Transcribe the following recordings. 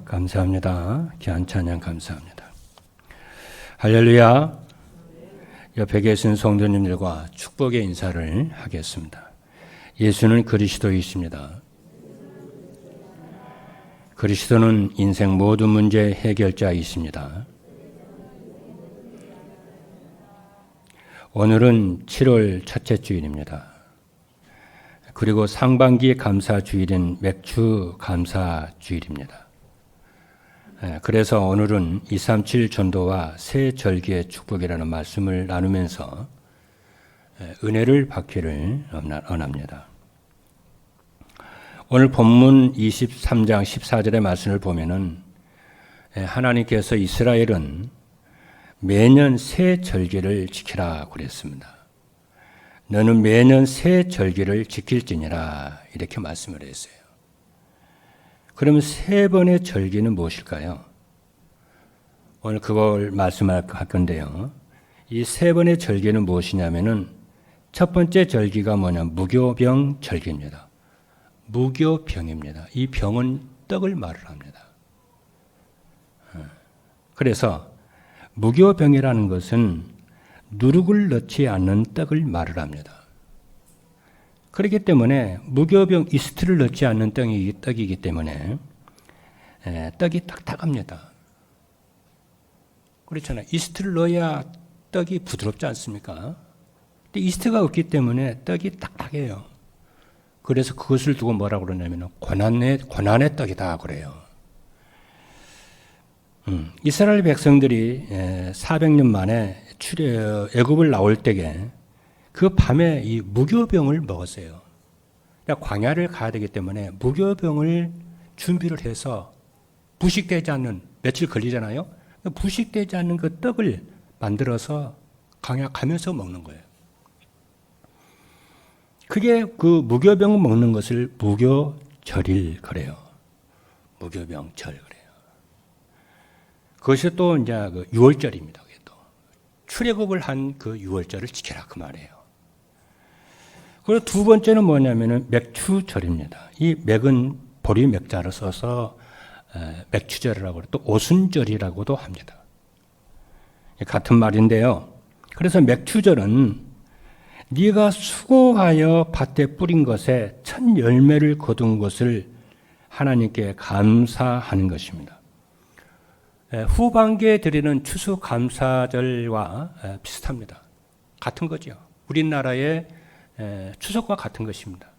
감사합니다. 귀한 찬양 감사합니다. 할렐루야. 옆에 계신 성도님들과 축복의 인사를 하겠습니다. 예수는 그리스도이십니다. 그리스도는 인생 모든 문제 해결자이십니다. 오늘은 7월 첫째 주일입니다. 그리고 상반기 감사 주일인 맥주 감사 주일입니다. 그래서 오늘은 237 전도와 새 절기의 축복이라는 말씀을 나누면서 은혜를 받기를 원합니다. 오늘 본문 23장 14절의 말씀을 보면은 하나님께서 이스라엘은 매년 새 절기를 지키라 그랬습니다. 너는 매년 새 절기를 지킬지니라 이렇게 말씀을 했어요. 그러면 세 번의 절기는 무엇일까요? 오늘 그걸 말씀할 건데요. 이 세 번의 절기는 무엇이냐면은 첫 번째 절기가 뭐냐? 무교병 절기입니다. 무교병입니다. 이 병은 떡을 말을 합니다. 그래서 무교병이라는 것은 누룩을 넣지 않는 떡을 말을 합니다. 그렇기 때문에 무교병 이스트를 넣지 않는 떡이기 때문에 떡이 딱딱합니다. 그렇잖아요. 이스트를 넣어야 떡이 부드럽지 않습니까? 근데 이스트가 없기 때문에 떡이 딱딱해요. 그래서 그것을 두고 뭐라고 그러냐면 고난의 떡이다 그래요. 이스라엘 백성들이 400년 만에 애굽을 나올 때에 그 밤에 이 무교병을 먹었어요. 그러니까 광야를 가야 되기 때문에 무교병을 준비를 해서 부식되지 않는, 며칠 걸리잖아요. 부식되지 않는 그 떡을 만들어서 광야 가면서 먹는 거예요. 그게 그 무교병 먹는 것을 무교절일 그래요. 무교병절 그래요. 그것이 또 이제 그 6월절입니다. 출애굽을 한 그 6월절을 지켜라 그 말이에요. 그리고 두 번째는 뭐냐면은 맥추절입니다. 이 맥은 보리 맥자를 써서 맥추절이라고 또 오순절이라고도 합니다. 같은 말인데요. 그래서 맥추절은 네가 수고하여 밭에 뿌린 것에 첫 열매를 거둔 것을 하나님께 감사하는 것입니다. 후반기에 드리는 추수감사절과 비슷합니다. 같은 거죠. 우리나라의 추석과 같은 것입니다.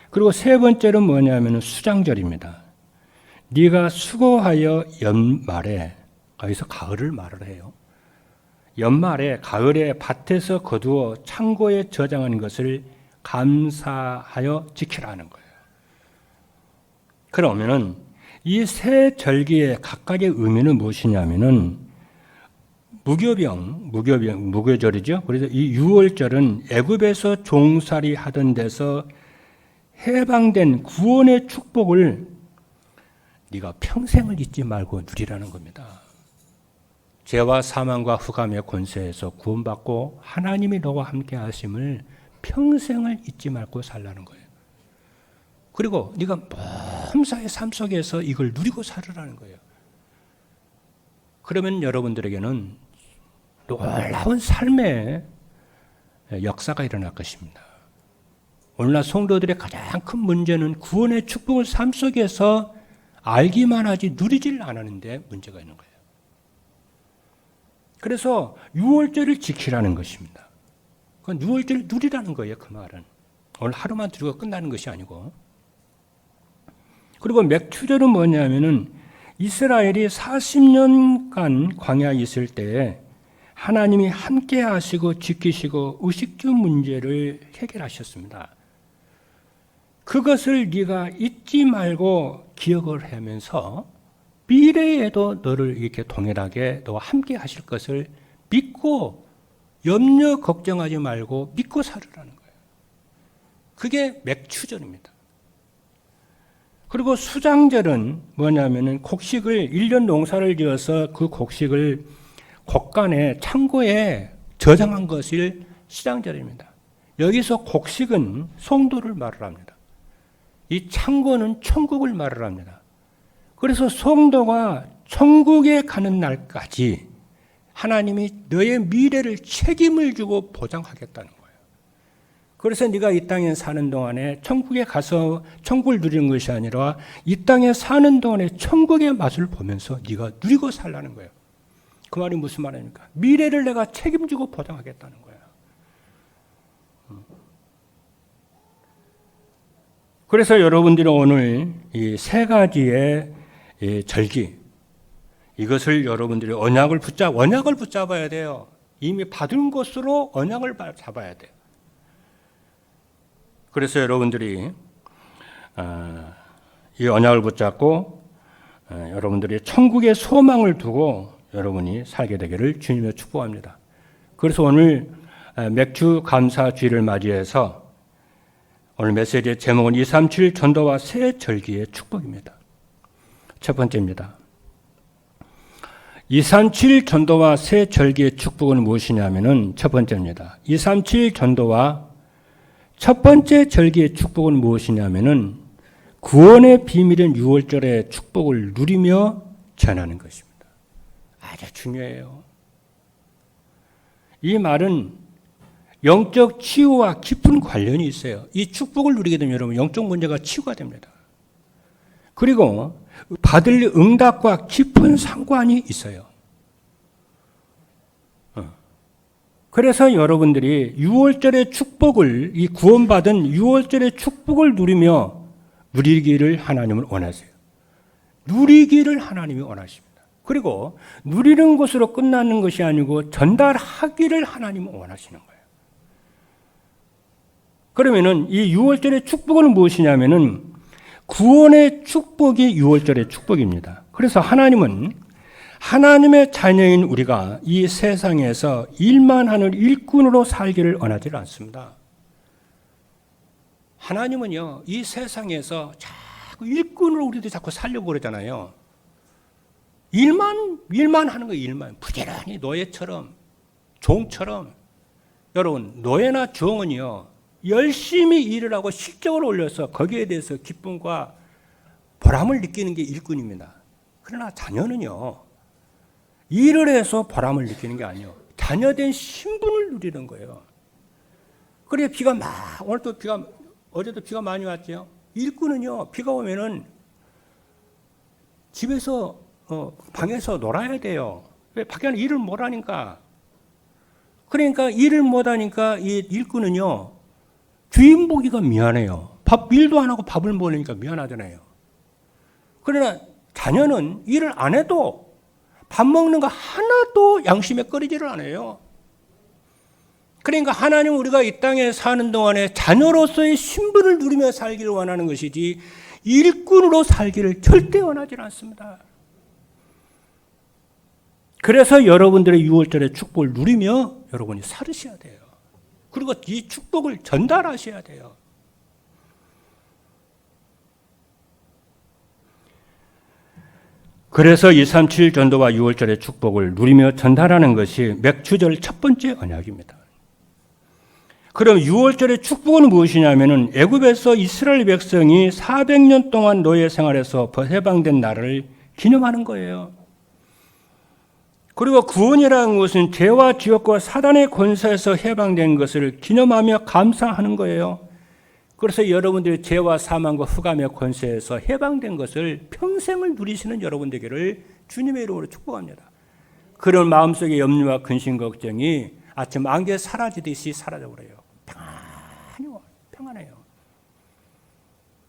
그리고 세 번째는 뭐냐면 수장절입니다. 네가 수고하여 연말에, 여기서 가을을 말을 해요. 연말에 가을에 밭에서 거두어 창고에 저장하는 것을 감사하여 지키라는 거예요. 그러면은 이 세 절기의 각각의 의미는 무엇이냐면은 무교절이죠. 그래서 이 6월절은 애굽에서 종살이 하던 데서 해방된 구원의 축복을 네가 평생을 잊지 말고 누리라는 겁니다. 죄와 사망과 흑암의 권세에서 구원받고 하나님이 너와 함께 하심을 평생을 잊지 말고 살라는 거예요. 그리고 네가 범사의 삶 속에서 이걸 누리고 살으라는 거예요. 그러면 여러분들에게는 놀라운 삶의 역사가 일어날 것입니다. 오늘날 성도들의 가장 큰 문제는 구원의 축복을 삶 속에서 알기만 하지 누리질 않았는데 문제가 있는 거예요. 그래서 6월절을 지키라는 것입니다. 그건 6월절을 누리라는 거예요. 그 말은. 오늘 하루만 누리고 끝나는 것이 아니고. 그리고 맥추절은 뭐냐면은 이스라엘이 40년간 광야에 있을 때에 하나님이 함께 하시고 지키시고 의식주 문제를 해결하셨습니다. 그것을 네가 잊지 말고 기억을 하면서 미래에도 너를 이렇게 동일하게 너와 함께 하실 것을 믿고 염려 걱정하지 말고 믿고 살으라는 거예요. 그게 맥추절입니다. 그리고 수장절은 뭐냐면은 곡식을 1년 농사를 지어서 그 곡식을 곡간에 창고에 저장한 것을 수장절입니다. 여기서 곡식은 송도를 말을 합니다. 이 창고는 천국을 말을 합니다. 그래서 성도가 천국에 가는 날까지 하나님이 너의 미래를 책임을 주고 보장하겠다는 거예요. 그래서 네가 이 땅에 사는 동안에 천국에 가서 천국을 누리는 것이 아니라 이 땅에 사는 동안에 천국의 맛을 보면서 네가 누리고 살라는 거예요. 그 말이 무슨 말입니까? 미래를 내가 책임지고 보장하겠다는 거예요. 그래서 여러분들이 오늘 이 세 가지의 이 절기, 이것을 여러분들이 언약을 붙잡아야 돼요. 이미 받은 것으로 언약을 잡아야 돼요. 그래서 여러분들이 이 언약을 붙잡고 여러분들이 천국의 소망을 두고 여러분이 살게 되기를 주님으로 축복합니다. 그래서 오늘 맥주 감사주의를 맞이해서 오늘 메시지의 제목은 237 전도와 새 절기의 축복입니다. 첫 번째입니다. 237 전도와 새 절기의 축복은 무엇이냐면은 첫 번째입니다. 237 전도와 첫 번째 절기의 축복은 무엇이냐면은 구원의 비밀인 6월절의 축복을 누리며 전하는 것입니다. 아주 중요해요. 이 말은 영적 치유와 깊은 관련이 있어요. 이 축복을 누리게 되면 여러분 영적 문제가 치유가 됩니다. 그리고 받을 응답과 깊은 상관이 있어요. 그래서 여러분들이 6월절의 축복을, 이 구원받은 6월절의 축복을 누리기를 하나님은 원하세요. 누리기를 하나님이 원하십니다. 그리고 누리는 것으로 끝나는 것이 아니고 전달하기를 하나님은 원하시는 거예요. 그러면은 이 6월절의 축복은 무엇이냐면은 구원의 축복이 6월절의 축복입니다. 그래서 하나님은 하나님의 자녀인 우리가 이 세상에서 일만 하는 일꾼으로 살기를 원하지 않습니다. 하나님은요, 이 세상에서 자꾸 일꾼으로 우리도 자꾸 살려고 그러잖아요. 일만 하는 거예요, 일만. 부지런히 노예처럼, 종처럼. 여러분, 노예나 종은요, 열심히 일을 하고 실적을 올려서 거기에 대해서 기쁨과 보람을 느끼는 게 일꾼입니다. 그러나 자녀는요, 일을 해서 보람을 느끼는 게 아니에요. 자녀된 신분을 누리는 거예요. 그래 비가 어제도 비가 많이 왔죠. 일꾼은요, 비가 오면은 집에서 방에서 놀아야 돼요. 왜 밖에는 일을 못 하니까. 그러니까 일을 못 하니까 이 일꾼은요, 주인 보기가 미안해요. 일도 안 하고 밥을 먹으니까 미안하잖아요. 그러나 자녀는 일을 안 해도 밥 먹는 거 하나도 양심에 꺼리지를 않아요. 그러니까 하나님 우리가 이 땅에 사는 동안에 자녀로서의 신분을 누리며 살기를 원하는 것이지 일꾼으로 살기를 절대 원하지 않습니다. 그래서 여러분들의 6월절의 축복을 누리며 여러분이 살으셔야 돼요. 그리고 이 축복을 전달하셔야 돼요. 그래서 237 전도와 6월절의 축복을 누리며 전달하는 것이 맥주절 첫 번째 언약입니다. 그럼 6월절의 축복은 무엇이냐면은 애굽에서 이스라엘 백성이 400년 동안 노예 생활에서 해방된 날을 기념하는 거예요. 그리고 구원이라는 것은 죄와 지옥과 사단의 권세에서 해방된 것을 기념하며 감사하는 거예요. 그래서 여러분들이 죄와 사망과 흑암의 권세에서 해방된 것을 평생을 누리시는 여러분 되기를 주님의 이름으로 축복합니다. 그런 마음속의 염려와 근심 걱정이 아침 안개 사라지듯이 사라져버려요. 평안해요.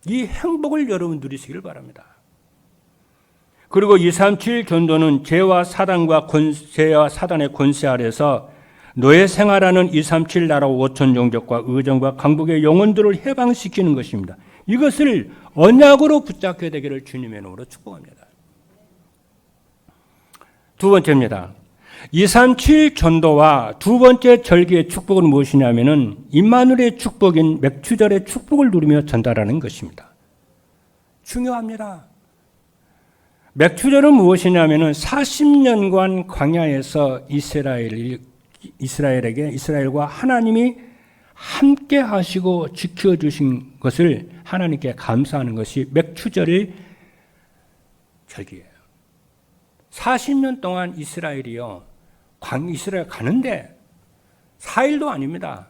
이 행복을 여러분 누리시길 바랍니다. 그리고 237 전도는 죄와 사단의 권세 아래서 노예 생활하는 237 나라 5천 종족과 의정과 강국의 영혼들을 해방시키는 것입니다. 이것을 언약으로 붙잡게 되기를 주님의 이름으로 축복합니다. 두 번째입니다. 237 전도와 두 번째 절기의 축복은 무엇이냐면은 임마누엘의 축복인 맥주절의 축복을 누리며 전달하는 것입니다. 중요합니다. 맥주절은 무엇이냐면은 40년간 광야에서 이스라엘과 하나님이 함께 하시고 지켜주신 것을 하나님께 감사하는 것이 맥추절의 절기예요. 40년 동안 이스라엘이요, 이스라엘 가는데 4일도 아닙니다.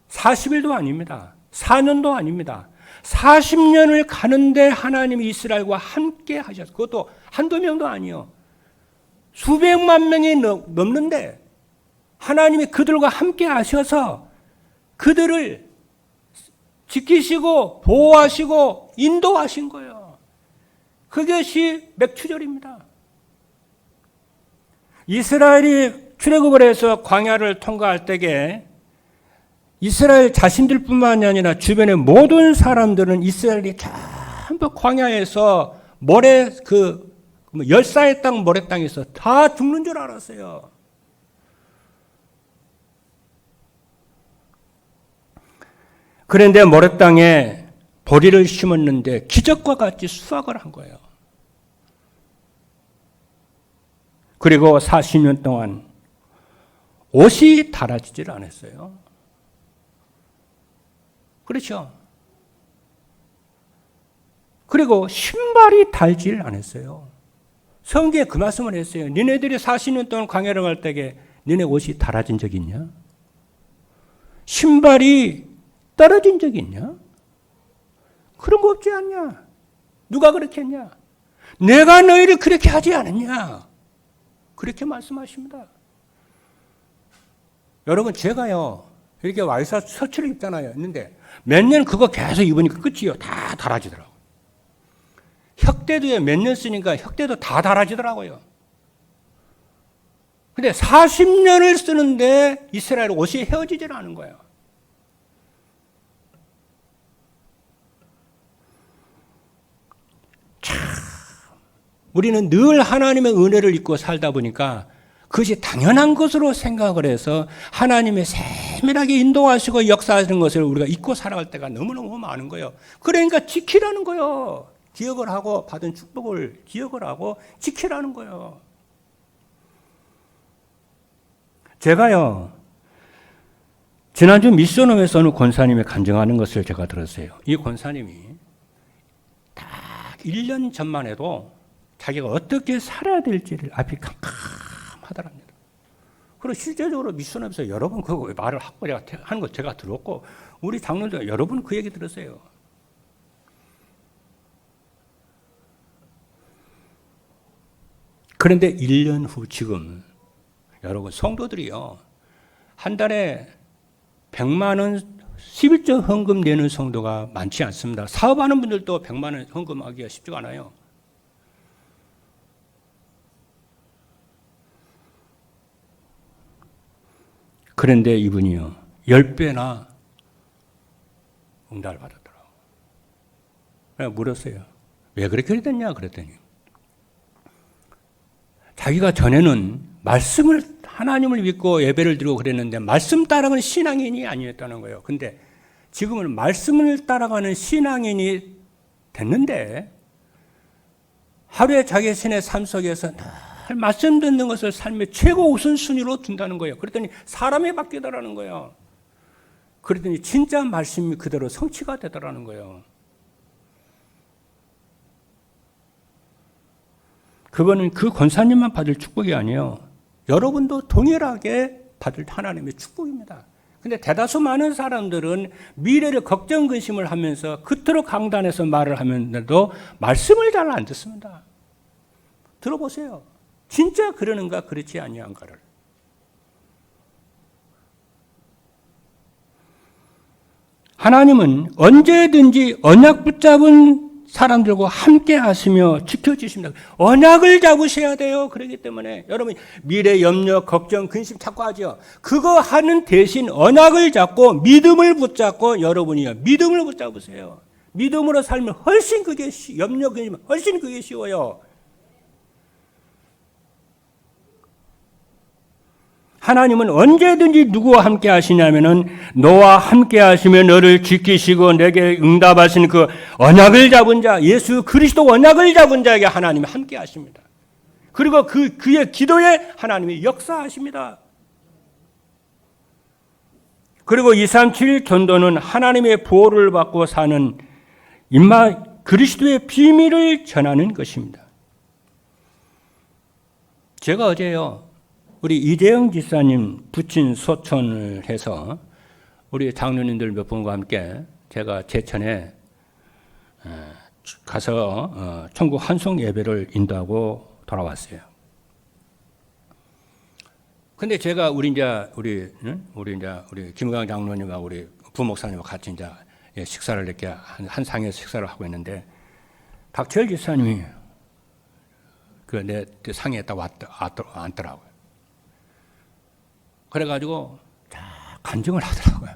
40일도 아닙니다. 4년도 아닙니다. 40년을 가는데 하나님이 이스라엘과 함께 하셨어요. 그것도 한두 명도 아니요. 수백만 명이 넘는데 하나님이 그들과 함께 하셔서 그들을 지키시고 보호하시고 인도하신 거예요. 그것이 맥추절입니다. 이스라엘이 출애굽을 해서 광야를 통과할 때에 이스라엘 자신들뿐만이 아니라 주변의 모든 사람들은 이스라엘이 전부 광야에서 모래 열사의 땅 모래 땅에서 다 죽는 줄 알았어요. 그런데 모래 땅에 보리를 심었는데 기적과 같이 수확을 한 거예요. 그리고 40년 동안 옷이 닳아지질 않았어요. 그렇죠. 그리고 신발이 닳질 않았어요. 성경에 그 말씀을 했어요. 니네들이 40년 동안 광야를 갈 때에 니네 옷이 닳아진 적이 있냐? 신발이 떨어진 적이 있냐? 그런 거 없지 않냐? 누가 그렇게 했냐? 내가 너희를 그렇게 하지 않았냐? 그렇게 말씀하십니다. 여러분, 제가요, 이렇게 와이사 셔츠를 입잖아요. 있는데 몇 년 그거 계속 입으니까 끝이요. 다 닳아지더라고요. 혁대도에 몇 년 쓰니까 혁대도 다 닳아지더라고요. 근데 40년을 쓰는데 이스라엘 옷이 헤어지질 않은 거예요. 참, 우리는 늘 하나님의 은혜를 잊고 살다 보니까 그것이 당연한 것으로 생각을 해서 하나님의 세밀하게 인도하시고 역사하시는 것을 우리가 잊고 살아갈 때가 너무너무 많은 거예요. 그러니까 지키라는 거예요. 기억을 하고 받은 축복을 기억을 하고 지키라는 거예요. 제가요, 지난주 미션홈에서 어느 권사님이 간증하는 것을 제가 들었어요. 이 권사님이 딱 1년 전만 해도 자기가 어떻게 살아야 될지를 앞이 캄캄하더랍니다. 그리고 실제적으로 미션홈에서 여러 번 그 말을 하고 하는 거 제가 들었고, 우리 장로들 여러 번 그 얘기 들었어요. 그런데 1년 후 지금 여러분 성도들이요, 한 달에 100만 원 11조 헌금 내는 성도가 많지 않습니다. 사업하는 분들도 100만 원 헌금하기가 쉽지가 않아요. 그런데 이분이요, 10배나 응답을 받았더라고요. 그래서 물었어요. 왜 그렇게 됐냐 그랬더니, 자기가 전에는 말씀을, 하나님을 믿고 예배를 드리고 그랬는데 말씀 따라가는 신앙인이 아니었다는 거예요. 근데 지금은 말씀을 따라가는 신앙인이 됐는데 하루에 자기 신의 삶 속에서 늘 말씀 듣는 것을 삶의 최고 우선순위로 둔다는 거예요. 그랬더니 사람이 바뀌더라는 거예요. 그랬더니 진짜 말씀이 그대로 성취가 되더라는 거예요. 그거는 그 권사님만 받을 축복이 아니에요. 여러분도 동일하게 받을 하나님의 축복입니다. 근데 대다수 많은 사람들은 미래를 걱정 근심을 하면서 그토록 강단에서 말을 하면서도 말씀을 잘 안 듣습니다. 들어보세요. 진짜 그러는가 그렇지 아니한가를. 하나님은 언제든지 언약 붙잡은 사람들과 함께 하시며 지켜주십니다. 언약을 잡으셔야 돼요. 그렇기 때문에 여러분, 미래 염려, 걱정, 근심 자꾸 하죠. 그거 하는 대신 언약을 잡고 믿음을 붙잡고 여러분이요, 믿음을 붙잡으세요. 믿음으로 살면 훨씬 그게 염려, 근심 훨씬 그게 쉬워요. 하나님은 언제든지 누구와 함께 하시냐면은 너와 함께 하시면 너를 지키시고 내게 응답하신 그 언약을 잡은 자, 예수 그리스도 언약을 잡은 자에게 하나님이 함께 하십니다. 그리고 그의 기도에 하나님이 역사하십니다. 그리고 237 전도는 하나님의 보호를 받고 사는 그리스도의 비밀을 전하는 것입니다. 제가 어제요, 우리 이재영 지사님 부친 소천을 해서 우리 장로님들 몇 분과 함께 제가 제천에 가서 천국 환송 예배를 인도하고 돌아왔어요. 근데 제가 우리 김강 장로님하고 우리 부목사님하고 같이 이제 식사를 이렇게 한 상에서 식사를 하고 있는데 박철 지사님이 그 내 상에 딱 앉더라고요. 그래가지고 간증을 하더라고요.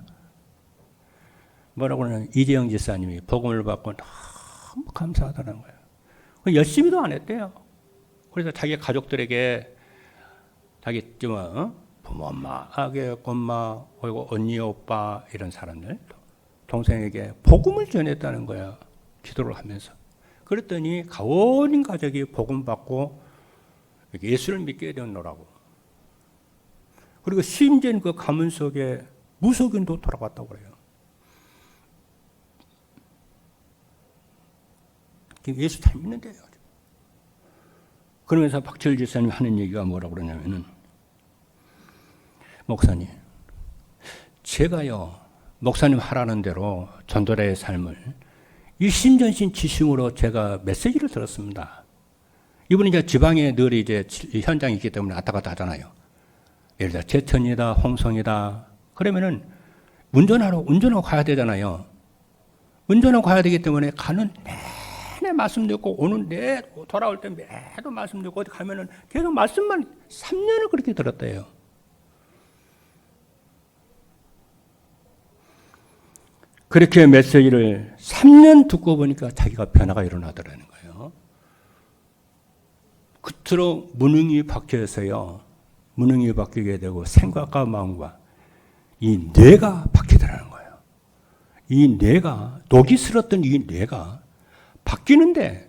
뭐라고 그러냐면 이재영 지사님이 복음을 받고 너무 감사하다는 거예요. 열심히도 안 했대요. 그래서 자기 가족들에게 자기 부모 엄마, 아기 엄마, 그리고 언니 오빠 이런 사람들 동생에게 복음을 전했다는 거야. 기도를 하면서. 그랬더니 가온 가족이 복음 받고 예수를 믿게 되었노라고. 그리고 심지어는 그 가문 속에 무속인도 돌아갔다고 그래요. 예수 잘 믿는데요. 그러면서 박철 지사님이 하는 얘기가 뭐라고 그러냐면은, 목사님, 제가요, 목사님 하라는 대로 전도자의 삶을 일심전심 지심으로 제가 메시지를 들었습니다. 이분이 이제 지방에 늘 이제 현장에 있기 때문에 왔다 갔다 하잖아요. 예를 들어 제천이다, 홍성이다. 그러면은 운전하고 가야 되잖아요. 운전하고 가야 되기 때문에 가는 내내 말씀 듣고 오는 내 돌아올 때 매도 말씀 듣고 어디 가면은 계속 말씀만 3년을 그렇게 들었대요. 그렇게 메시지를 3년 듣고 보니까 자기가 변화가 일어나더라는 거예요. 그토록 무능이 바뀌어서요. 무능이 바뀌게 되고 생각과 마음과 이 뇌가 바뀌더라는 거예요. 이 뇌가 녹이 슬었던 이 뇌가 바뀌는데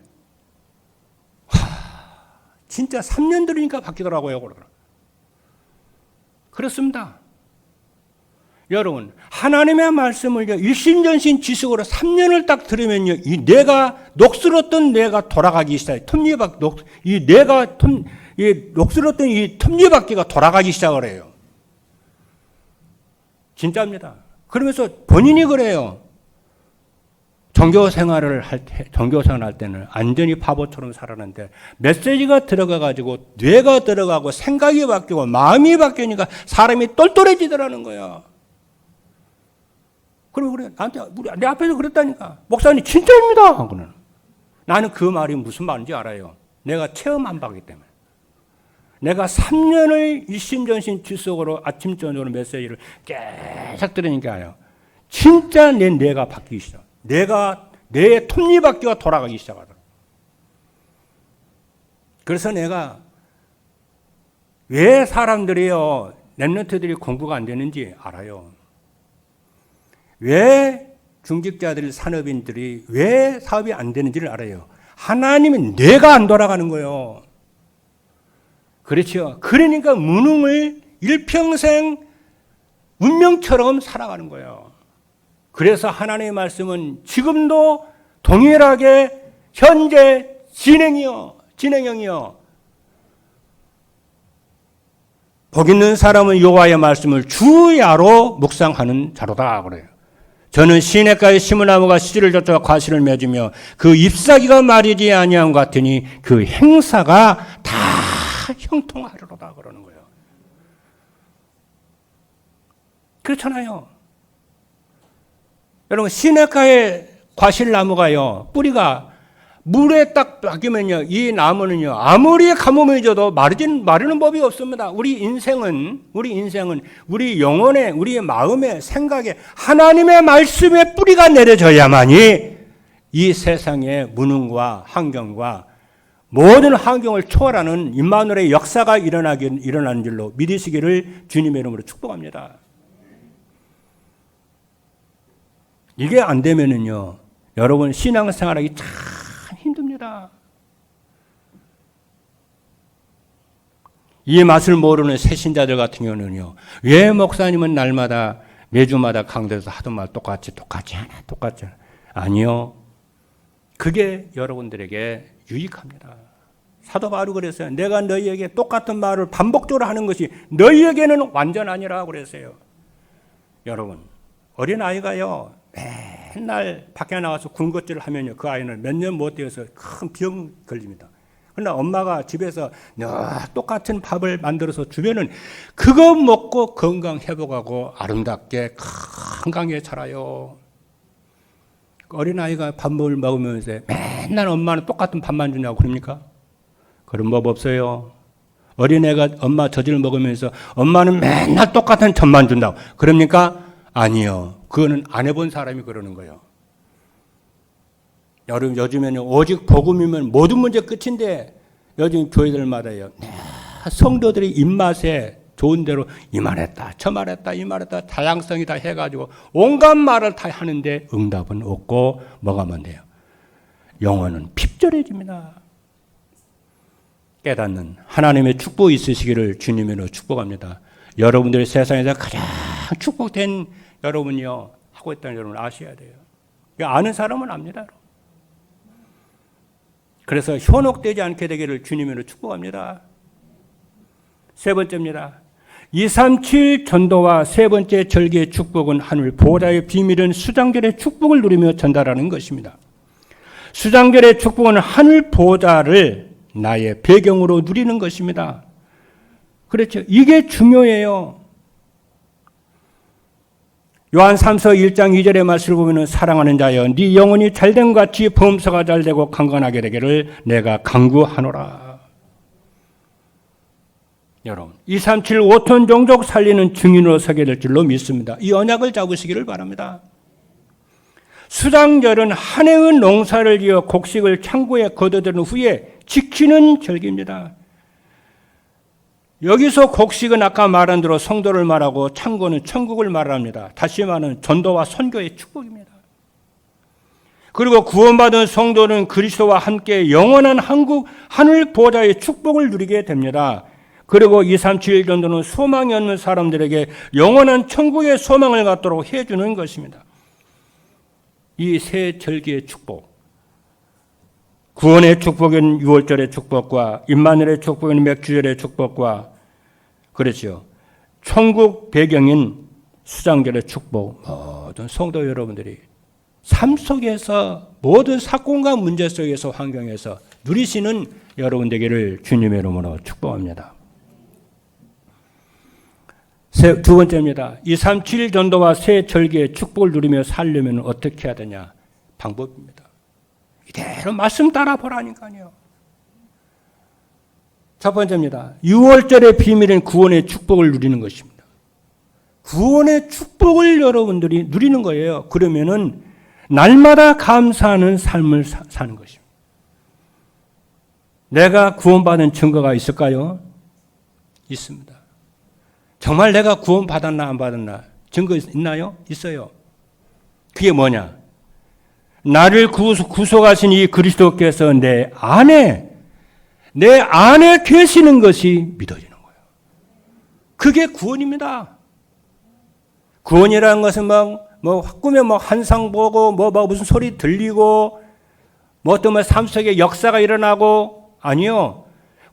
진짜 3년 들으니까 바뀌더라고요. 그렇습니다. 여러분, 하나님의 말씀을 일심전심 지식으로 3년을 딱 들으면요, 이 뇌가 녹슬었던 뇌가 돌아가기 시작해요. 이 뇌가 녹슬었던 이 톱니바퀴가 돌아가기 시작을 해요. 진짜입니다. 그러면서 본인이 그래요. 종교생활을 할 때는 완전히 바보처럼 살았는데 메시지가 들어가가지고 뇌가 들어가고 생각이 바뀌고 마음이 바뀌니까 사람이 똘똘해지더라는 거야. 그러면 그래, 내 앞에서 그랬다니까. 목사님, 진짜입니다. 나는 그 말이 무슨 말인지 알아요. 내가 체험 안 받기 때문에. 내가 3년을 일심전심 지속으로 아침, 저녁으로 메시지를 계속 들으니까 알아요. 진짜 내 뇌가 바뀌기 시작. 내 톱니바퀴가 돌아가기 시작하더라. 그래서 내가 왜 사람들이요, 랩런트들이 공부가 안 되는지 알아요. 왜 중직자들, 산업인들이 왜 사업이 안 되는지를 알아요. 하나님은 뇌가 안 돌아가는 거예요. 그렇죠. 그러니까 무능을 일평생 운명처럼 살아가는 거예요. 그래서 하나님의 말씀은 지금도 동일하게 현재 진행형이요. 복 있는 사람은 여호와의 말씀을 주야로 묵상하는 자로다 그래요. 저는 시냇가에 심은 나무가 씨를 젖어 과실을 맺으며 그 잎사귀가 마르지 아니함 같으니 그 행사가 다 형통하리로다 그러는 거예요. 그렇잖아요. 여러분, 시냇가에 과실나무가요, 뿌리가 물에 딱 박이면요, 이 나무는요, 아무리 가뭄이 져도 마르는 법이 없습니다. 우리 인생은 우리 영혼에, 우리의 마음에, 생각에 하나님의 말씀의 뿌리가 내려져야만이 이 세상의 무능과 환경과 모든 환경을 초월하는 임마누엘의 역사가 일어나는 줄로 믿으시기를 주님의 이름으로 축복합니다. 이게 안 되면은요, 여러분 신앙생활하기 참 힘듭니다. 이 맛을 모르는 새신자들 같은 경우는요, 왜 목사님은 날마다 매주마다 강대에서 하던 말 똑같이 하나. 아니요. 그게 여러분들에게 유익합니다. 사도 바울이 그랬어요. 내가 너희에게 똑같은 말을 반복적으로 하는 것이 너희에게는 완전 아니라 그랬어요. 여러분, 어린아이가요, 맨날 밖에 나와서 군것질을 하면요, 그 아이는 몇 년 못 되어서 큰 병 걸립니다. 그러나 엄마가 집에서 똑같은 밥을 만들어서 주면은 그거 먹고 건강 회복하고 아름답게 건강하게 자라요. 어린아이가 밥을 먹으면서 맨날 엄마는 똑같은 밥만 주냐고 그럽니까? 그런 법 없어요. 어린애가 엄마 젖을 먹으면서 엄마는 맨날 똑같은 젖만 준다고 그럽니까? 아니요. 그거는 안 해본 사람이 그러는 거예요. 여러분, 요즘에는 오직 복음이면 모든 문제 끝인데 요즘 교회들마다요, 성도들이 입맛에 좋은 대로 이 말했다, 저 말했다, 이 말했다, 다양성이 다 해가지고 온갖 말을 다 하는데 응답은 없고 뭐가 뭔데요? 영혼은 핍절해집니다. 깨닫는 하나님의 축복이 있으시기를 주님으로 축복합니다. 여러분들이 세상에서 가장 축복된 여러분이요 하고 있다는 여러분 아셔야 돼요. 아는 사람은 압니다. 그래서 현혹되지 않게 되기를 주님으로 축복합니다. 세 번째입니다. 237 전도와 세 번째 절기의 축복은 하늘 보호자의 비밀은 수장절의 축복을 누리며 전달하는 것입니다. 수장절의 축복은 하늘 보호자를 나의 배경으로 누리는 것입니다. 그렇죠. 이게 중요해요. 요한 3서 1장 2절의 말씀을 보면 사랑하는 자여 네 영혼이 잘된 것 같이 범사가 잘되고 강건하게 되기를 내가 간구하노라. 여러분 237 5톤 종족 살리는 증인으로 서게 될 줄로 믿습니다. 이 언약을 잡으시기를 바랍니다. 수장절은 한 해의 농사를 지어 곡식을 창고에 거둬들인 후에 지키는 절기입니다. 여기서 곡식은 아까 말한 대로 성도를 말하고 창고는 천국을 말합니다. 다시 말하는 전도와 선교의 축복입니다. 그리고 구원받은 성도는 그리스도와 함께 영원한 하늘 보호자의 축복을 누리게 됩니다. 그리고 237 전도는 소망이 없는 사람들에게 영원한 천국의 소망을 갖도록 해주는 것입니다. 이 세 절기의 축복, 구원의 축복인 6월절의 축복과 임마누엘의 축복인 맥주절의 축복과 그렇죠. 천국 배경인 수장절의 축복, 모든 성도 여러분들이 삶 속에서 모든 사건과 문제 속에서 환경에서 누리시는 여러분 되기를 주님의 이름으로 축복합니다. 두 번째입니다. 237 전도와 새 절기의 축복을 누리며 살려면 어떻게 해야 되냐? 방법입니다. 이대로 말씀 따라 보라니까요. 첫 번째입니다. 6월절의 비밀은 구원의 축복을 누리는 것입니다. 구원의 축복을 여러분들이 누리는 거예요. 그러면은 날마다 감사하는 삶을 사는 것입니다. 내가 구원받은 증거가 있을까요? 있습니다. 정말 내가 구원받았나 안 받았나 증거 있나요? 있어요. 그게 뭐냐? 나를 구속하신 이 그리스도께서 내 안에 계시는 것이 믿어지는 거예요. 그게 구원입니다. 구원이라는 것은 꿈에 환상 보고 무슨 소리 들리고 어떤 삶 속에 역사가 일어나고 아니요.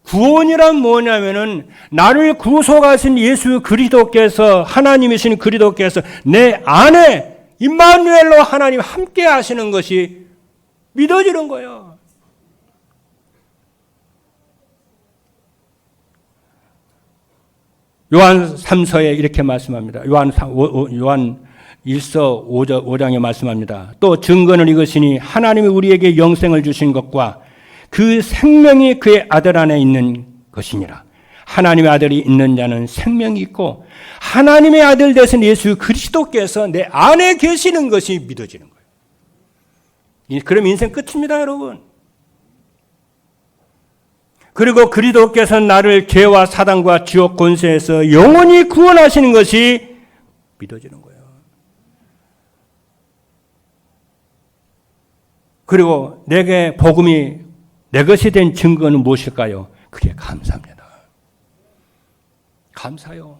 구원이란 뭐냐면은 나를 구속하신 예수 그리스도께서 하나님이신 그리스도께서 내 안에 임마누엘로 하나님 함께 하시는 것이 믿어지는 거예요. 요한 3서에 이렇게 말씀합니다. 요한 1서 5장에 말씀합니다. 또 증거는 이것이니 하나님이 우리에게 영생을 주신 것과 그 생명이 그의 아들 안에 있는 것이니라. 하나님의 아들이 있는 자는 생명이 있고 하나님의 아들 되신 예수 그리스도께서 내 안에 계시는 것이 믿어지는 거예요. 그럼 인생 끝입니다, 여러분. 그리고 그리스도께서 나를 죄와 사단과 지옥 권세에서 영원히 구원하시는 것이 믿어지는 거예요. 그리고 내게 복음이 내 것이 된 증거는 무엇일까요? 그게 감사합니다. 감사요.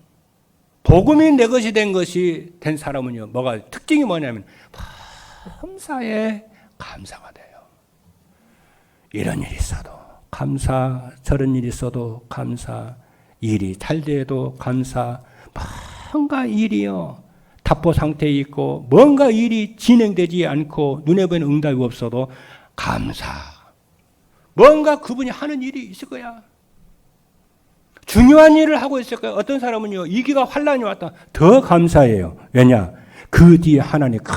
복음이 내 것이 된 사람은요, 특징이 뭐냐면 범사에 감사가 돼요. 이런 일이 있어도 감사, 저런 일이 있어도 감사, 일이 잘 돼도 감사, 뭔가 일이요, 답보 상태에 있고 뭔가 일이 진행되지 않고 눈에 보이는 응답이 없어도 감사. 뭔가 그분이 하는 일이 있을 거야. 중요한 일을 하고 있을 거야. 어떤 사람은요, 위기가 환란이 왔다. 더 감사해요. 왜냐? 그 뒤에 하나님 큰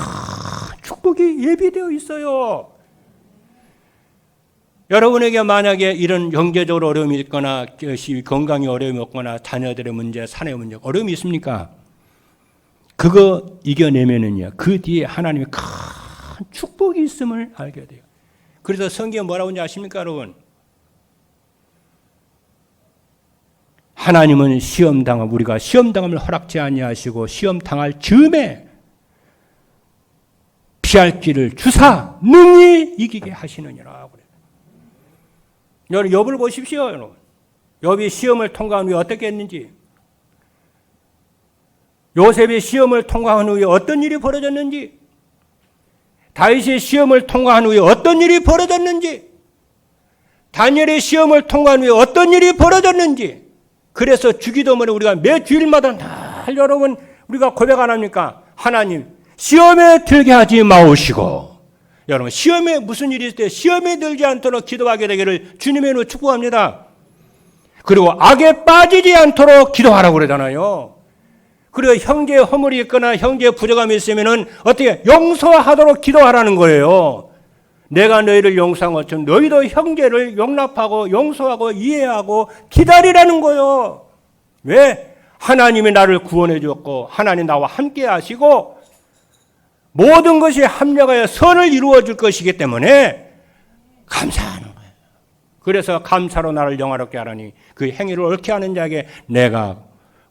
축복이 예비되어 있어요. 여러분에게 만약에 이런 경제적으로 어려움이 있거나 건강에 어려움이 없거나 자녀들의 문제, 사내 문제, 어려움이 있습니까? 그거 이겨내면은요, 그 뒤에 하나님의 큰 축복이 있음을 알게 돼요. 그래서 성경에 뭐라고 하는지 아십니까, 여러분? 하나님은 우리가 시험당함을 허락지 아니하시고 시험당할 즈음에 피할 길을 주사 능히 이기게 하시느니라. 여러분, 욥을 보십시오. 여러분, 욥이 시험을 통과한 후에 어떻게 했는지, 요셉이 시험을 통과한 후에 어떤 일이 벌어졌는지, 다윗이 시험을 통과한 후에 어떤 일이 벌어졌는지, 다니엘이 시험을 통과한 후에 어떤 일이 벌어졌는지. 그래서 주기도문에 우리가 매 주일마다 늘 여러분 우리가 고백 안 합니까? 하나님, 시험에 들게 하지 마오시고. 여러분, 시험에 무슨 일이 있을 때 시험에 들지 않도록 기도하게 되기를 주님의 이름으로 축복합니다. 그리고 악에 빠지지 않도록 기도하라고 그러잖아요. 그리고 형제의 허물이 있거나 형제의 부족함이 있으면은 어떻게 용서하도록 기도하라는 거예요. 내가 너희를 용서한 것처럼 너희도 형제를 용납하고 용서하고 이해하고 기다리라는 거예요. 왜? 하나님이 나를 구원해 주었고 하나님 나와 함께 하시고 모든 것이 합력하여 선을 이루어 줄 것이기 때문에 감사하는 거예요. 그래서 감사로 나를 영화롭게 하라니 그 행위를 옳게 하는 자에게 내가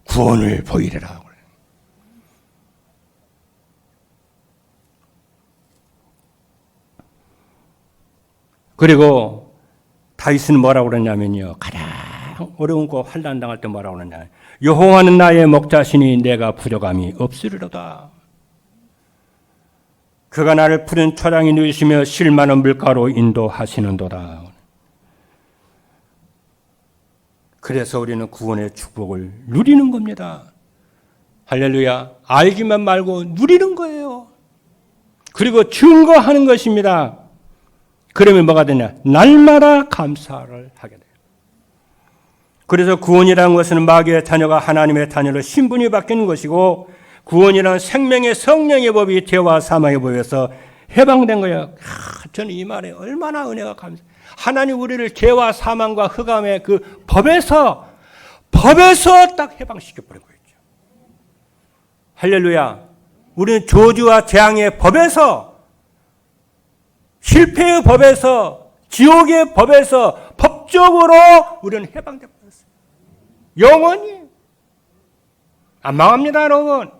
구원을 보이리라. 그리고 다윗은 뭐라고 그러냐면요, 가장 어려운 거 환난 당할 때 뭐라고 그러냐, 여호와는 나의 목자시니 내가 부족함이 없으리로다. 그가 나를 푸른 초장에 누이시며 쉴 만한 물가로 인도하시는도다. 그래서 우리는 구원의 축복을 누리는 겁니다. 할렐루야. 알기만 말고 누리는 거예요. 그리고 증거하는 것입니다. 그러면 뭐가 되냐? 날마다 감사를 하게 돼요. 그래서 구원이라는 것은 마귀의 자녀가 하나님의 자녀로 신분이 바뀌는 것이고, 구원이라는 생명의 성령의 법이 죄와 사망의 법에서 해방된 거예요. 저는 이 말에 얼마나 은혜가 감사해요. 하나님 우리를 죄와 사망과 흑암의 그 법에서 딱 해방시켜버린 거죠. 할렐루야. 우리는 저주와 재앙의 법에서, 실패의 법에서, 지옥의 법에서 법적으로 우리는 해방되어 버렸어요. 영원히. 안 망합니다, 여러분.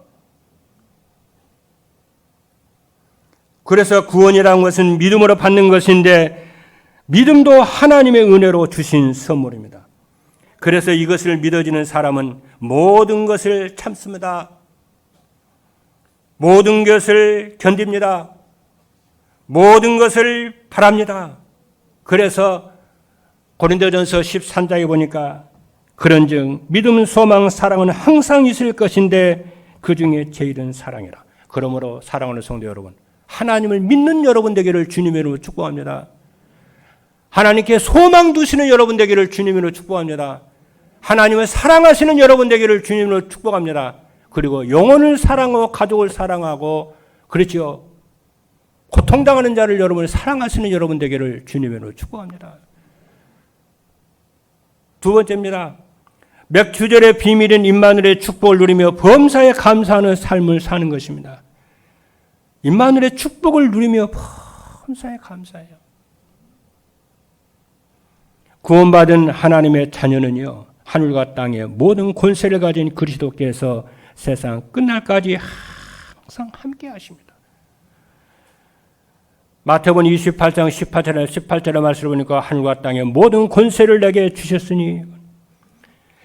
그래서 구원이라는 것은 믿음으로 받는 것인데, 믿음도 하나님의 은혜로 주신 선물입니다. 그래서 이것을 믿어지는 사람은 모든 것을 참습니다. 모든 것을 견딥니다. 모든 것을 바랍니다. 그래서 고린도전서 13장에 보니까 그런즉 믿음, 소망, 사랑은 항상 있을 것인데 그 중에 제일은 사랑이라. 그러므로 사랑하는 성도 여러분, 하나님을 믿는 여러분 되기를 주님의 이름으로 축복합니다. 하나님께 소망 두시는 여러분 되기를 주님의 이름으로 축복합니다. 하나님을 사랑하시는 여러분 되기를 주님의 이름으로 축복합니다. 그리고 영혼을 사랑하고 가족을 사랑하고, 그렇죠, 고통당하는 자를 여러분을 사랑하시는 여러분 되기를 주님의 이름으로 축복합니다. 두 번째입니다. 맥주절의 비밀인 임마누엘의 축복을 누리며 범사에 감사하는 삶을 사는 것입니다. 임마누엘의 축복을 누리며 범사에 감사해요. 구원받은 하나님의 자녀는요, 하늘과 땅의 모든 권세를 가진 그리스도께서 세상 끝날까지 항상 함께 하십니다. 마태복음 28장 18절의 말씀을 보니까 하늘과 땅의 모든 권세를 내게 주셨으니,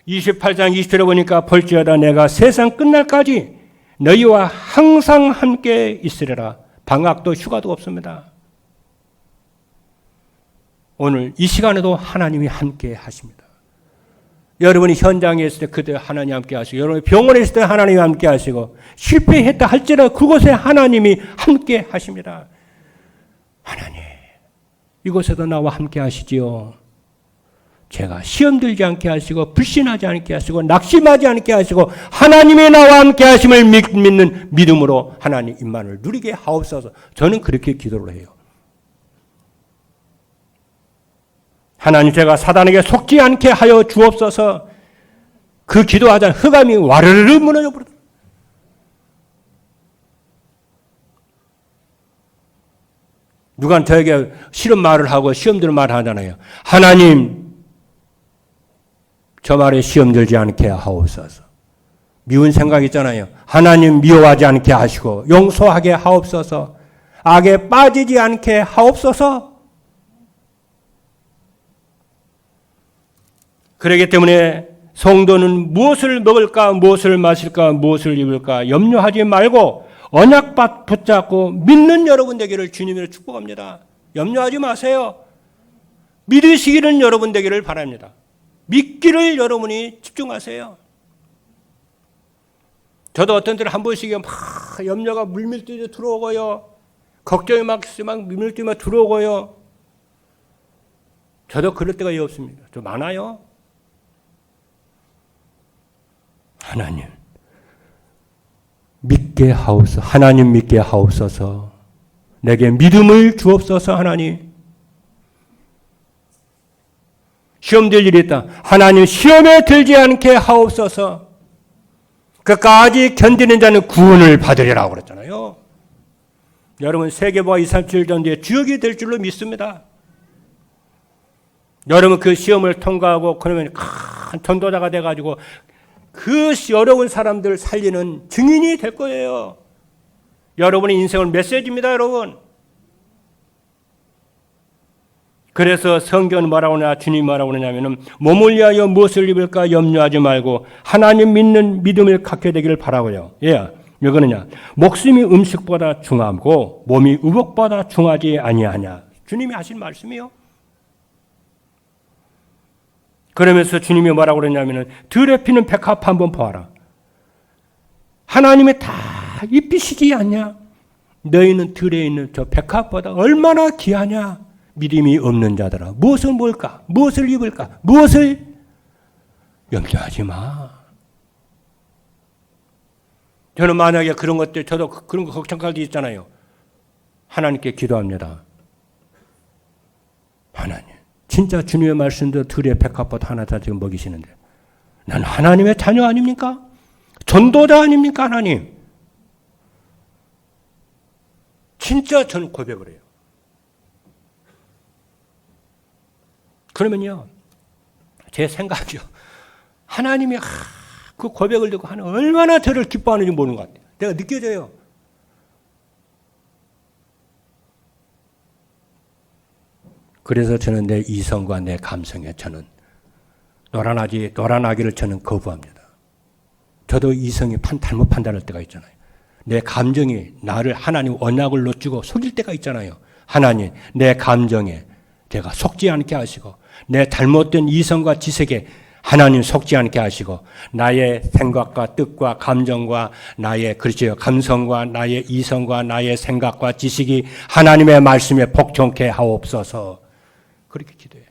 28장 20절에 보니까 볼지어다 내가 세상 끝날까지 너희와 항상 함께 있으리라. 방학도 휴가도 없습니다. 오늘 이 시간에도 하나님이 함께 하십니다. 여러분이 현장에 있을 때 그때 하나님 함께 하시고, 여러분이 병원에 있을 때 하나님이 함께 하시고, 실패했다 할지라도 그곳에 하나님이 함께 하십니다. 하나님, 이곳에도 나와 함께 하시지요. 제가 시험 들지 않게 하시고, 불신하지 않게 하시고, 낙심하지 않게 하시고, 하나님이 나와 함께 하심을 믿는 믿음으로 하나님 임만을 누리게 하옵소서. 저는 그렇게 기도를 해요. 하나님, 제가 사단에게 속지 않게 하여 주옵소서. 그 기도하자 흑암이 와르르 무너져 버렸다. 누가 저에게 싫은 말을 하고 시험 드는 말을 하잖아요. 하나님, 저 말에 시험 들지 않게 하옵소서. 미운 생각 있잖아요. 하나님, 미워하지 않게 하시고 용서하게 하옵소서. 악에 빠지지 않게 하옵소서. 그렇기 때문에 성도는 무엇을 먹을까, 무엇을 마실까, 무엇을 입을까 염려하지 말고 언약 붙잡고 믿는 여러분 되기를 주님으로 축복합니다. 염려하지 마세요. 믿으시기를 여러분 되기를 바랍니다. 믿기를 여러분이 집중하세요. 저도 어떤 때는 한 번씩 막 염려가 물밀듯이 들어오고요. 걱정이 막 물밀듯이 들어오고요. 저도 그럴 때가 없습니다. 좀 많아요. 하나님, 믿게 하옵소서. 하나님 믿게 하옵소서. 내게 믿음을 주옵소서. 하나님, 시험 될 일이 있다. 하나님, 시험에 들지 않게 하옵소서. 끝까지 견디는 자는 구원을 받으리라고 그랬잖아요. 여러분, 세계보아 237 전도의 주역이 될 줄로 믿습니다. 여러분, 그 시험을 통과하고 그러면 큰 전도자가 돼가지고 그 어려운 사람들을 살리는 증인이 될 거예요. 여러분의 인생은 메시지입니다, 여러분. 그래서 성경은 뭐라고 하냐, 주님이 뭐라고 하냐면은 몸을 위하여 무엇을 입을까 염려하지 말고 하나님 믿는 믿음을 갖게 되기를 바라고요. 예, 왜 그러냐? 목숨이 음식보다 중하고 몸이 의복보다 중하지 아니하냐. 주님이 하신 말씀이요. 그러면서 주님이 뭐라고 그러냐면은 들에 피는 백합 한번 보아라. 하나님이 다 입히시지 않냐? 너희는 들에 있는 저 백합보다 얼마나 귀하냐? 믿음이 없는 자들아, 무엇을 먹을까? 무엇을 입을까? 무엇을? 염려하지 마. 저는 만약에 그런 것들, 저도 그런 거 걱정할 때 있잖아요. 하나님께 기도합니다. 하나님, 진짜 주님의 말씀도 들의 백합보다 하나 다 지금 먹이시는데 난 하나님의 자녀 아닙니까? 전도자 아닙니까? 하나님. 진짜 저는 고백을 해요. 그러면요, 제 생각이요, 하나님이 그 고백을 듣고 하는 얼마나 저를 기뻐하는지 모르는 것 같아요. 내가 느껴져요. 그래서 저는 내 이성과 내 감성에 저는 노란 아기를 저는 거부합니다. 저도 이성이 잘못 판단할 때가 있잖아요. 내 감정이 나를 하나님 언약을 놓치고 속일 때가 있잖아요. 하나님, 내 감정에 제가 속지 않게 하시고 내 잘못된 이성과 지색에 하나님 속지 않게 하시고 나의 생각과 뜻과 감정과 나의 그렇죠 감성과 나의 이성과 나의 생각과 지식이 하나님의 말씀에 복종케 하옵소서. 그렇게 기도해.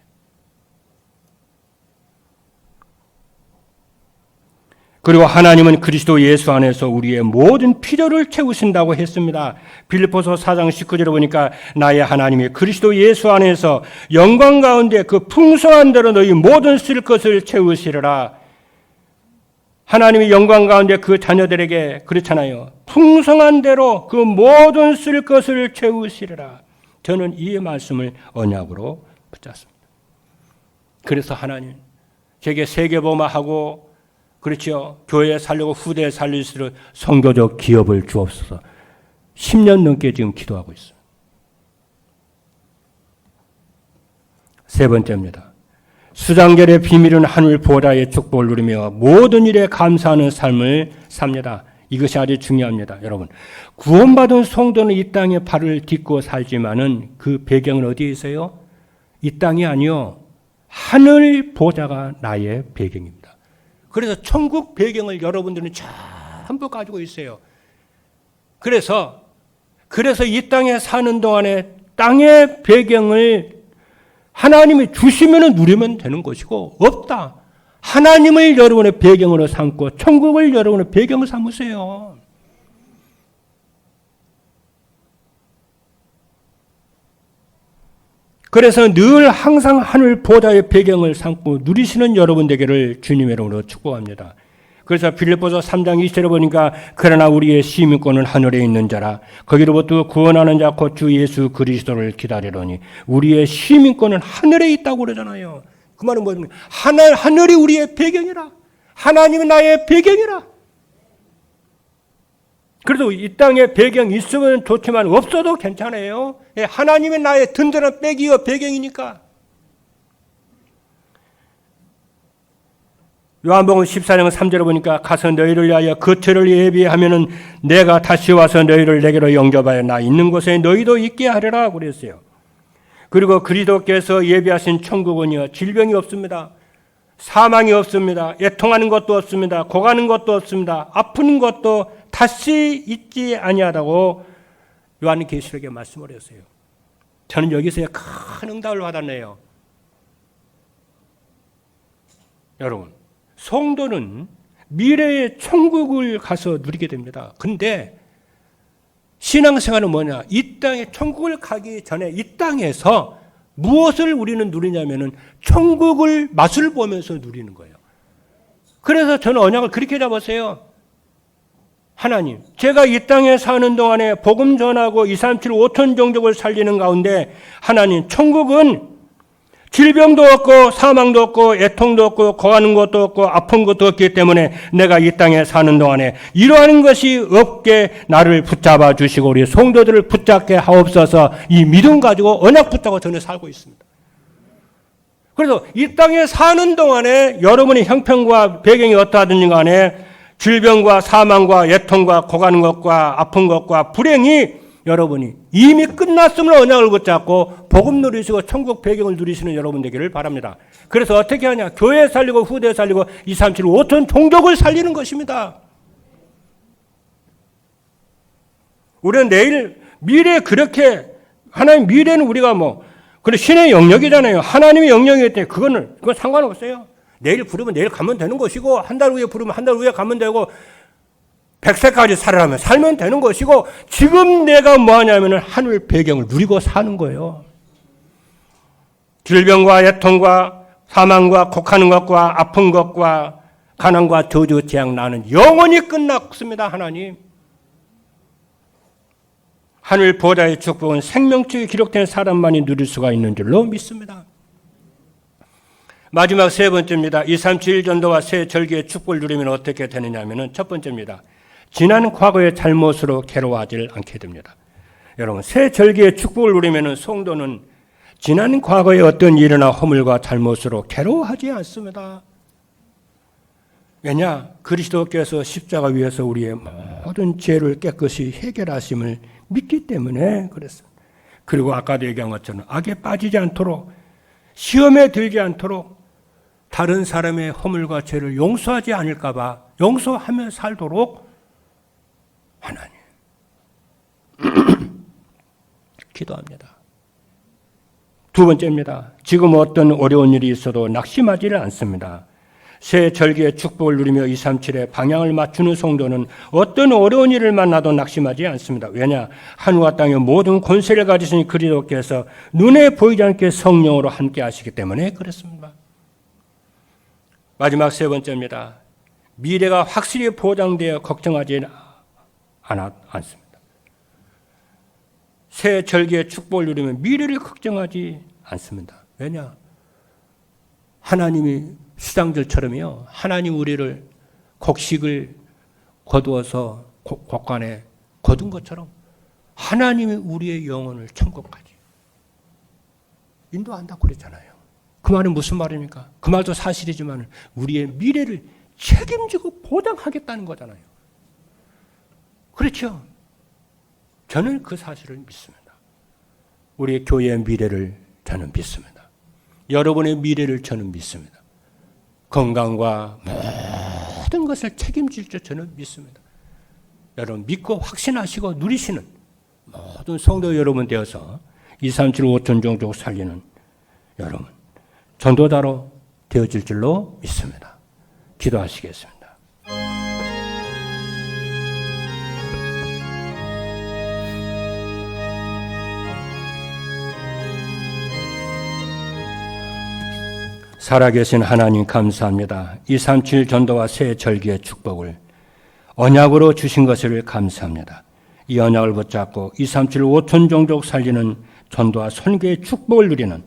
그리고 하나님은 그리스도 예수 안에서 우리의 모든 필요를 채우신다고 했습니다. 빌립보서 4장 19절에 보니까 나의 하나님이 그리스도 예수 안에서 영광 가운데 그 풍성한 대로 너희 모든 쓸 것을 채우시리라. 하나님이 영광 가운데 그 자녀들에게 그렇잖아요. 풍성한 대로 그 모든 쓸 것을 채우시리라. 저는 이 말씀을 언약으로 붙잡습니다. 그래서 하나님, 제게 세계보마하고 그렇죠. 교회 살려고 후대에 살릴 수 있는 성도적 기업을 주옵소서. 10년 넘게 지금 기도하고 있어요. 세 번째입니다. 수장결의 비밀은 하늘 보좌의 축복을 누리며 모든 일에 감사하는 삶을 삽니다. 이것이 아주 중요합니다. 여러분, 구원받은 성도는 이 땅에 발을 딛고 살지만은 그 배경은 어디에 있어요? 이 땅이 아니요, 하늘 보좌가 나의 배경입니다. 그래서 천국 배경을 여러분들은 전부 가지고 있어요. 그래서 이 땅에 사는 동안에 땅의 배경을 하나님이 주시면 누리면 되는 것이고, 없다, 하나님을 여러분의 배경으로 삼고 천국을 여러분의 배경으로 삼으세요. 그래서 늘 항상 하늘 보좌의 배경을 삼고 누리시는 여러분 되기를 주님의 이름으로 축복합니다. 그래서 빌립보서 3장 20절에 보니까 그러나 우리의 시민권은 하늘에 있는 자라 거기로부터 구원하는 자 곧 주 예수 그리스도를 기다리려니 우리의 시민권은 하늘에 있다고 그러잖아요. 그 말은 뭡니까? 하늘이 우리의 배경이라. 하나님이 나의 배경이라. 그래도 이 땅에 배경이 있으면 좋지만 없어도 괜찮아요. 하나님이 나의 든든한 백이요 배경이니까. 요한복음 14장 3절에 보니까 가서 너희를 위하여 그 틀을 예비하면은 내가 다시 와서 너희를 내게로 영접하여 나 있는 곳에 너희도 있게 하리라 그랬어요. 그리고 그리스도께서 예비하신 천국은요, 질병이 없습니다. 사망이 없습니다. 애통하는 것도 없습니다. 고가는 것도 없습니다. 아픈 것도 다시 있지 아니하다고 요한계시록에 말씀을 했어요. 저는 여기서 큰 응답을 받았네요. 여러분, 성도는 미래의 천국을 가서 누리게 됩니다. 근데 신앙생활은 뭐냐? 이 땅에 천국을 가기 전에 이 땅에서 무엇을 우리는 누리냐면은 천국을 맛을 보면서 누리는 거예요. 그래서 저는 언약을 그렇게 잡았어요. 하나님, 제가 이 땅에 사는 동안에 복음 전하고 2, 3, 7, 5천 종족을 살리는 가운데 하나님, 천국은 질병도 없고 사망도 없고 애통도 없고 고하는 것도 없고 아픈 것도 없기 때문에 내가 이 땅에 사는 동안에 이러한 것이 없게 나를 붙잡아 주시고 우리 성도들을 붙잡게 하옵소서. 이 믿음 가지고 언약 붙잡고 저는 살고 있습니다. 그래서 이 땅에 사는 동안에 여러분의 형편과 배경이 어떠하든지 간에 질병과 사망과 애통과 고가는 것과 아픈 것과 불행이 여러분이 이미 끝났음을 언약을 붙잡고 복음 누리시고 천국 배경을 누리시는 여러분 되기를 바랍니다. 그래서 어떻게 하냐? 교회 살리고 후대 살리고 2, 3, 7, 5천 종족을 살리는 것입니다. 우리는 내일 미래 그렇게 하나님 미래는 우리가 그래 신의 영역이잖아요. 하나님의 영역이기 때문에 그건 상관없어요. 내일 부르면 내일 가면 되는 것이고 한 달 후에 부르면 한 달 후에 가면 되고 100세까지 살아가면 살면 되는 것이고 지금 내가 뭐 하냐면 하늘 배경을 누리고 사는 거예요. 질병과 애통과 사망과 곡하는 것과 아픈 것과 가난과 저주 재앙 나는 영원히 끝났습니다. 하나님. 하늘 보좌의 축복은 생명책에 기록된 사람만이 누릴 수가 있는 줄로 믿습니다. 마지막 세 번째입니다. 2, 3, 7일 전도와 새 절기의 축복을 누리면 어떻게 되느냐 하면 첫 번째입니다. 지난 과거의 잘못으로 괴로워하지 않게 됩니다. 여러분, 새 절기의 축복을 누리면 성도는 지난 과거의 어떤 일이나 허물과 잘못으로 괴로워하지 않습니다. 왜냐? 그리스도께서 십자가 위에서 우리의 모든 죄를 깨끗이 해결하심을 믿기 때문에 그랬습니다. 그리고 아까도 얘기한 것처럼 악에 빠지지 않도록 시험에 들지 않도록 다른 사람의 허물과 죄를 용서하지 않을까 봐 용서하며 살도록 하나님 기도합니다. 두 번째입니다. 지금 어떤 어려운 일이 있어도 낙심하지를 않습니다. 새 절기의 축복을 누리며 2, 3, 7의 방향을 맞추는 성도는 어떤 어려운 일을 만나도 낙심하지 않습니다. 왜냐? 하늘과 땅의 모든 권세를 가지신 그리스도께서 눈에 보이지 않게 성령으로 함께 하시기 때문에 그렇습니다. 마지막 세 번째입니다. 미래가 확실히 보장되어 걱정하지 않습니다. 새 절기의 축복을 누리면 미래를 걱정하지 않습니다. 왜냐? 하나님이 수장들처럼요. 하나님 우리를 곡식을 거두어서 곡간에 거둔 것처럼 하나님이 우리의 영혼을 천국까지 인도한다고 그랬잖아요. 그 말은 무슨 말입니까? 그 말도 사실이지만 우리의 미래를 책임지고 보장하겠다는 거잖아요. 그렇죠? 저는 그 사실을 믿습니다. 우리 교회의 미래를 저는 믿습니다. 여러분의 미래를 저는 믿습니다. 건강과 모든 것을 책임질 줄 저는 믿습니다. 여러분 믿고 확신하시고 누리시는 모든 성도 여러분 되어서 237 5천 종족 살리는 여러분 전도자로 되어질 줄로 믿습니다. 기도하시겠습니다. 살아계신 하나님 감사합니다. 237 전도와 새 절기의 축복을 언약으로 주신 것을 감사합니다. 이 언약을 붙잡고 237 5천 종족 살리는 전도와 선교의 축복을 누리는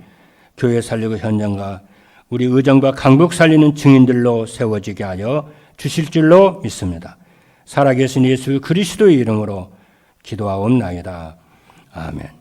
교회 살리고 현장과 우리 의정과 강북 살리는 증인들로 세워지게 하여 주실 줄로 믿습니다. 살아계신 예수 그리스도의 이름으로 기도하옵나이다. 아멘.